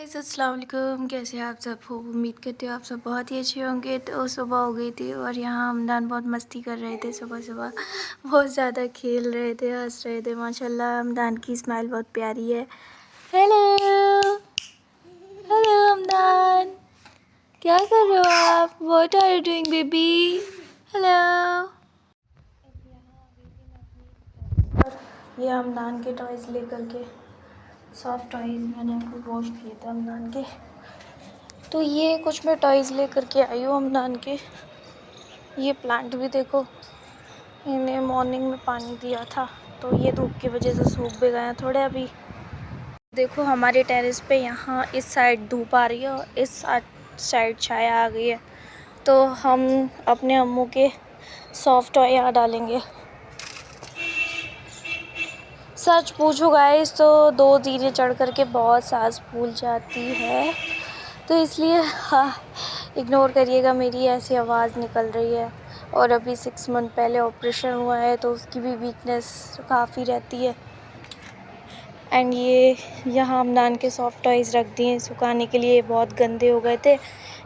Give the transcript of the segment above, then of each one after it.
अस्सलाम वालेकुम। कैसे हैं आप सब? उम्मीद करती हूँ आप सब बहुत ही अच्छे होंगे। तो सुबह हो गई थी और यहाँ हमदान बहुत मस्ती कर रहे थे। सुबह सुबह बहुत ज़्यादा खेल रहे थे, हंस रहे थे। माशाल्लाह हमदान की स्माइल बहुत प्यारी है। हेलो हेलो हमदान, क्या कर रहे हो आप? What are you doing baby? Hello. ये हमदान के टॉयज़ लेकर के, सॉफ्ट टॉयज़ मैंने आपको वॉश किए थे हमदान के। तो ये कुछ मैं टॉयज़ लेकर के आई हूँ हमदान के। ये प्लांट भी देखो, इन्हें मॉर्निंग में पानी दिया था तो ये धूप की वजह से सूख भी गए हैं थोड़े। अभी देखो हमारे टेरेस पे यहाँ इस साइड धूप आ रही है और इस साइड छाया आ गई है। तो हम अपने अम्मू के सॉफ्ट टॉय यहाँ डालेंगे। सच पूछो गाइस तो 2 जीने चढ़ कर के बहुत सांस फूल जाती है, तो इसलिए इग्नोर करिएगा, मेरी ऐसी आवाज़ निकल रही है। और अभी 6 मंथ पहले ऑपरेशन हुआ है तो उसकी भी वीकनेस काफ़ी रहती है। एंड ये यहाँ हमदान के सॉफ्ट टॉयज़ रख दिए सुखाने के लिए, बहुत गंदे हो गए थे।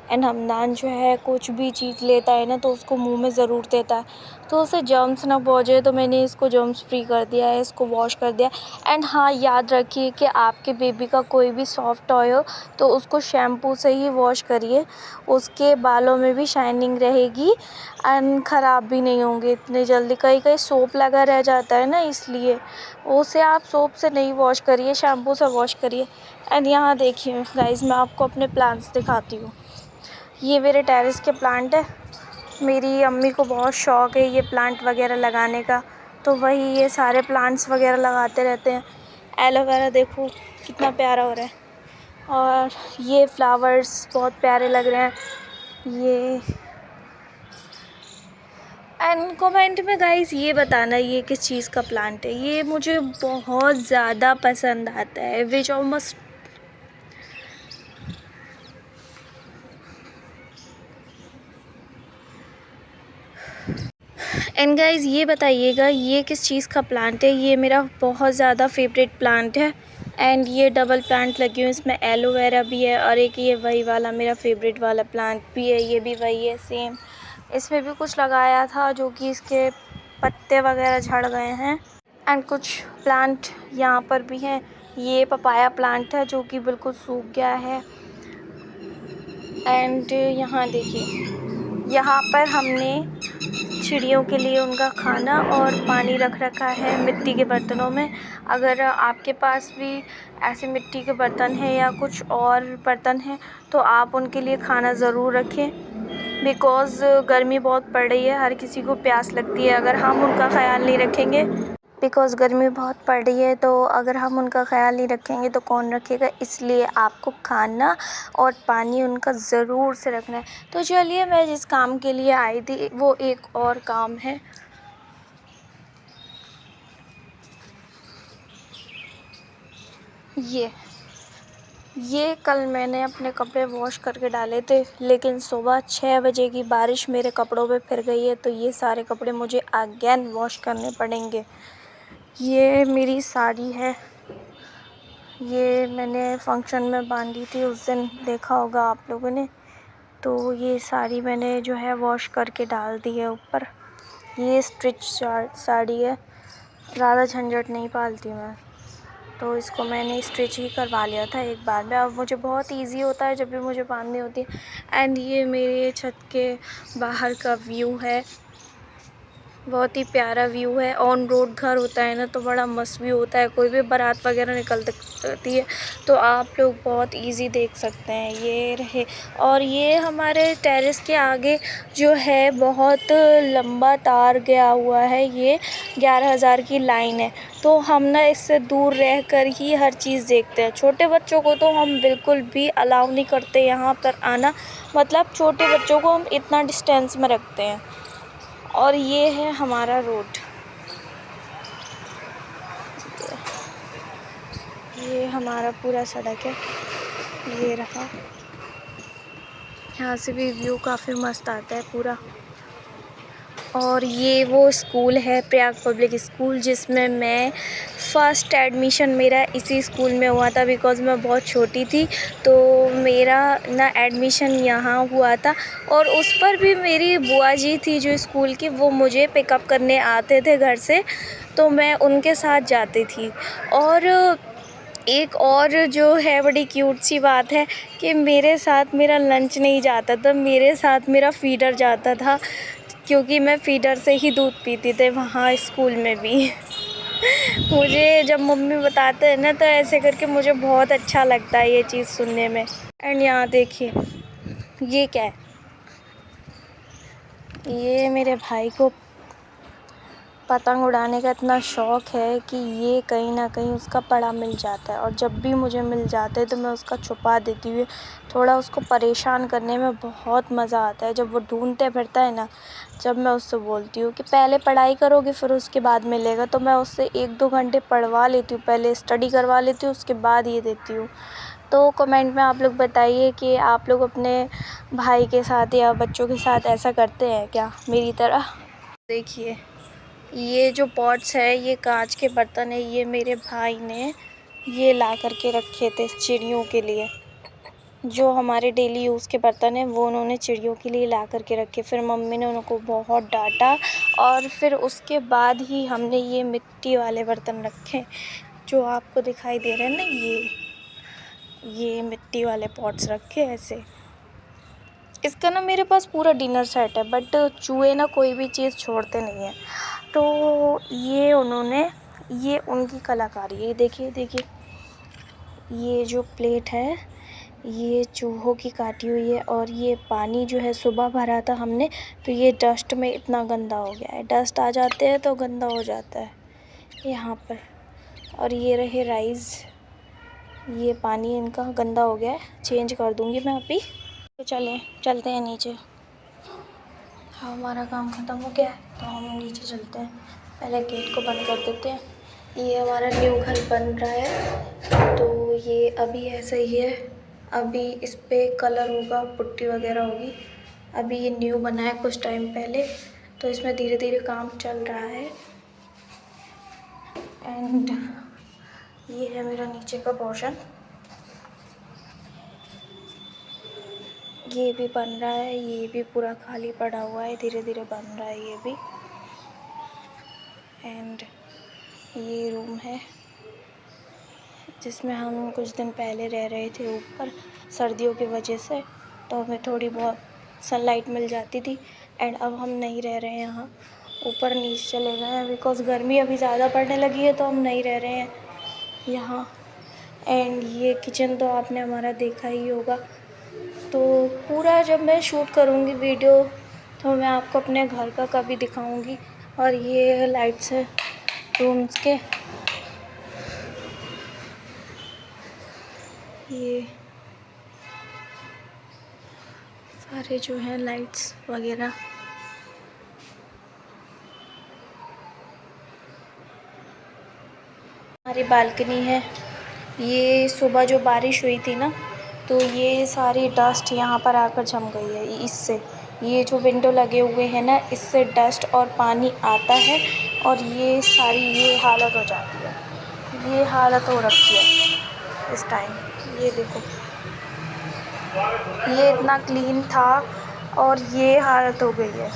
एंड हमदान जो है कुछ भी चीज़ लेता है ना तो उसको मुंह में ज़रूर देता है, तो उसे जर्म्स ना पहुँचे। तो मैंने इसको जर्म्स फ्री कर दिया है, इसको वॉश कर दिया। एंड हाँ, याद रखिए कि आपके बेबी का कोई भी सॉफ्ट टॉय हो तो उसको शैम्पू से ही वॉश करिए, उसके बालों में भी शाइनिंग रहेगी एंड ख़राब भी नहीं होंगे इतने जल्दी। कहीं कहीं सोप लगा रह जाता है ना, इसलिए उसे आप सोप से नहीं वॉश करिए, शैम्पू से वॉश करिए। एंड यहाँ देखिए गाइस, मैं आपको अपने प्लांट्स दिखाती हूँ। ये मेरे टेरेस के प्लांट है। मेरी अम्मी को बहुत शौक़ है ये प्लांट वगैरह लगाने का, तो वही ये सारे प्लांट्स वगैरह लगाते रहते हैं। एलोवेरा देखो कितना प्यारा हो रहा है, और ये फ्लावर्स बहुत प्यारे लग रहे हैं ये। एंड कमेंट में गाइस ये बताना ये किस चीज़ का प्लांट है। ये मुझे बहुत ज़्यादा पसंद आता है, विच ऑलमोस्ट एंड गाइस ये बताइएगा ये किस चीज़ का प्लांट है। ये मेरा बहुत ज़्यादा फेवरेट प्लांट है। एंड ये डबल प्लांट लगी हुई, इसमें एलोवेरा भी है और एक ये वही वाला मेरा फेवरेट वाला प्लांट भी है, ये भी वही है सेम। इसमें भी कुछ लगाया था जो कि इसके पत्ते वगैरह झड़ गए हैं। एंड कुछ प्लांट यहाँ पर भी हैं। ये पपाया प्लांट है जो कि बिल्कुल सूख गया है। एंड यहाँ देखिए, यहाँ पर हमने चिड़ियों के लिए उनका खाना और पानी रख रखा है मिट्टी के बर्तनों में। अगर आपके पास भी ऐसे मिट्टी के बर्तन हैं या कुछ और बर्तन हैं तो आप उनके लिए खाना ज़रूर रखें, बिकॉज़ गर्मी बहुत पड़ रही है, हर किसी को प्यास लगती है। अगर हम उनका ख़्याल नहीं रखेंगे, बिकॉज़ गर्मी बहुत पड़ रही है, तो अगर हम उनका ख़्याल नहीं रखेंगे तो कौन रखेगा। इसलिए आपको खाना और पानी उनका ज़रूर से रखना है। तो चलिए, मैं जिस काम के लिए आई थी वो एक और काम है। ये कल मैंने अपने कपड़े वॉश करके डाले थे, लेकिन सुबह 6 बजे की बारिश मेरे कपड़ों पे फिर गई है, तो ये सारे कपड़े मुझे अगेन वॉश करने पड़ेंगे। ये मेरी साड़ी है, ये मैंने फंक्शन में बांधी थी, उस दिन देखा होगा आप लोगों ने। तो ये साड़ी मैंने जो है वॉश करके डाल दी है ऊपर। ये स्टिच साड़ी है, ज़्यादा झंझट नहीं पालती मैं, तो इसको मैंने स्टिच ही करवा लिया था एक बार में। अब मुझे बहुत इजी होता है जब भी मुझे बांधनी होती है। एंड ये मेरे छत के बाहर का व्यू है, बहुत ही प्यारा व्यू है। ऑन रोड घर होता है ना तो बड़ा मस्त व्यू होता है, कोई भी बारात वगैरह निकलती है तो आप लोग बहुत इजी देख सकते हैं। ये रहे, और ये हमारे टेरेस के आगे जो है बहुत लंबा तार गया हुआ है, ये 11,000 की लाइन है। तो हम ना इससे दूर रह कर ही हर चीज़ देखते हैं। छोटे बच्चों को तो हम बिल्कुल भी अलाउ नहीं करते यहाँ पर आना, मतलब छोटे बच्चों को हम इतना डिस्टेंस में रखते हैं। और ये है हमारा रोड, ये हमारा पूरा सड़क है, ये रहा। यहाँ से भी व्यू काफ़ी मस्त आता है पूरा। और ये वो स्कूल है प्रयाग पब्लिक स्कूल, जिसमें मैं फ़र्स्ट एडमिशन मेरा इसी स्कूल में हुआ था। बिकॉज़ मैं बहुत छोटी थी तो मेरा ना एडमिशन यहाँ हुआ था। और उस पर भी मेरी बुआ जी थी जो स्कूल की, वो मुझे पिकअप करने आते थे घर से, तो मैं उनके साथ जाती थी। और एक और जो है बड़ी क्यूट सी बात है कि मेरे साथ मेरा लंच नहीं जाता था, मेरे साथ मेरा फ़ीडर जाता था, क्योंकि मैं फ़ीडर से ही दूध पीती थी वहाँ स्कूल में भी। मुझे जब मम्मी बताते हैं ना तो ऐसे करके मुझे बहुत अच्छा लगता है ये चीज़ सुनने में। एंड यहाँ देखिए ये क्या है, ये मेरे भाई को पतंग उड़ाने का इतना शौक़ है कि ये कहीं ना कहीं उसका पड़ा मिल जाता है, और जब भी मुझे मिल जाते हैं तो मैं उसका छुपा देती हूँ। थोड़ा उसको परेशान करने में बहुत मज़ा आता है जब वो ढूंढते फिरता है ना। जब मैं उससे बोलती हूँ कि पहले पढ़ाई करोगे फिर उसके बाद मिलेगा, तो मैं उससे 1-2 घंटे पढ़वा लेती हूँ, पहले स्टडी करवा लेती हूँ, उसके बाद ये देती हूँ। तो कमेंट में आप लोग बताइए कि आप लोग अपने भाई के साथ या बच्चों के साथ ऐसा करते हैं क्या मेरी तरह। देखिए ये जो पॉट्स है ये कांच के बर्तन है, ये मेरे भाई ने ये ला कर के रखे थे चिड़ियों के लिए। जो हमारे डेली यूज़ के बर्तन हैं वो उन्होंने चिड़ियों के लिए ला कर के रखे। फिर मम्मी ने उनको बहुत डांटा और फिर उसके बाद ही हमने ये मिट्टी वाले बर्तन रखे जो आपको दिखाई दे रहे हैं ना, ये मिट्टी वाले पॉट्स रखे ऐसे। इसका ना मेरे पास पूरा डिनर सेट है, बट चूहे ना कोई भी चीज़ छोड़ते नहीं हैं। तो ये उनकी कलाकारी है। देखिए ये जो प्लेट है ये चूहों की काटी हुई है, और ये पानी जो है सुबह भरा था हमने, तो ये डस्ट में इतना गंदा हो गया है। डस्ट आ जाते हैं तो गंदा हो जाता है यहाँ पर। और ये रहे राइस, ये पानी इनका गंदा हो गया है, चेंज कर दूँगी मैं अभी। तो चलते हैं नीचे। हमारा काम ख़त्म हो गया है तो हम नीचे चलते हैं। पहले गेट को बंद कर देते हैं। ये हमारा न्यू घर बन रहा है, तो ये अभी ऐसा ही है। अभी इस पर कलर होगा, पुट्टी वगैरह होगी। अभी ये न्यू बना है कुछ टाइम पहले, तो इसमें धीरे धीरे काम चल रहा है। एंड ये है मेरा नीचे का पोर्शन, ये भी बन रहा है। ये भी पूरा खाली पड़ा हुआ है, धीरे धीरे बन रहा है ये भी। एंड ये रूम है जिसमें हम कुछ दिन पहले रह रहे थे ऊपर, सर्दियों की वजह से, तो हमें थोड़ी बहुत सनलाइट मिल जाती थी। एंड अब हम नहीं रह रहे हैं यहाँ, ऊपर नीचे चले गए हैं बिकॉज़ गर्मी अभी ज़्यादा पड़ने लगी है, तो हम नहीं रह रहे हैं यहाँ। एंड ये किचन तो आपने हमारा देखा ही होगा। तो पूरा जब मैं शूट करूँगी वीडियो तो मैं आपको अपने घर का कभी दिखाऊँगी। और ये लाइट्स है रूम्स के, ये सारे जो हैं लाइट्स वगैरह। हमारी बालकनी है। ये सुबह जो बारिश हुई थी ना, तो ये सारी डस्ट यहाँ पर आकर जम गई है इससे। ये जो विंडो लगे हुए हैं ना, इससे डस्ट और पानी आता है और ये सारी ये हालत हो जाती है। ये हालत हो रखी है इस टाइम। ये देखो, ये इतना क्लीन था और ये हालत हो गई है।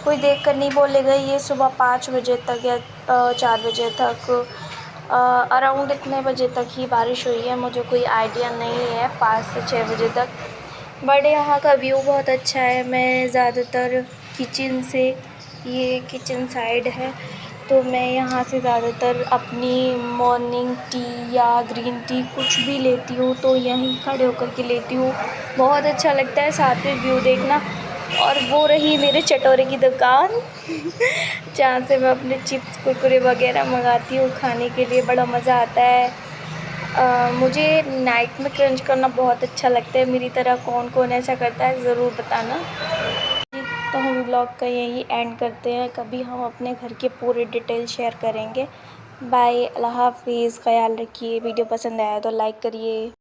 कोई देख कर नहीं बोलेगा ये सुबह 5 बजे तक या 4 बजे तक, अराउंड इतने बजे तक ही बारिश हुई है। मुझे कोई आइडिया नहीं है 5 से 6 बजे तक। बट यहाँ का व्यू बहुत अच्छा है। मैं ज़्यादातर किचन से, ये किचन साइड है, तो मैं यहाँ से ज़्यादातर अपनी मॉर्निंग टी या ग्रीन टी कुछ भी लेती हूँ तो यहीं खड़े होकर के लेती हूँ। बहुत अच्छा लगता है साथ में व्यू देखना। और वो रही मेरे चटोरे की दुकान जहाँ से मैं अपने चिप्स कुरकुरे वगैरह मंगाती हूँ खाने के लिए। बड़ा मज़ा आता है। मुझे नाइट में क्रंच करना बहुत अच्छा लगता है। मेरी तरह कौन कौन ऐसा करता है ज़रूर बताना। तो हम व्लॉग का यही एंड करते हैं। कभी हम अपने घर के पूरे डिटेल शेयर करेंगे। बाय, अल्लाह हाफ़िज़, ख़याल रखिए। वीडियो पसंद आया तो लाइक करिए।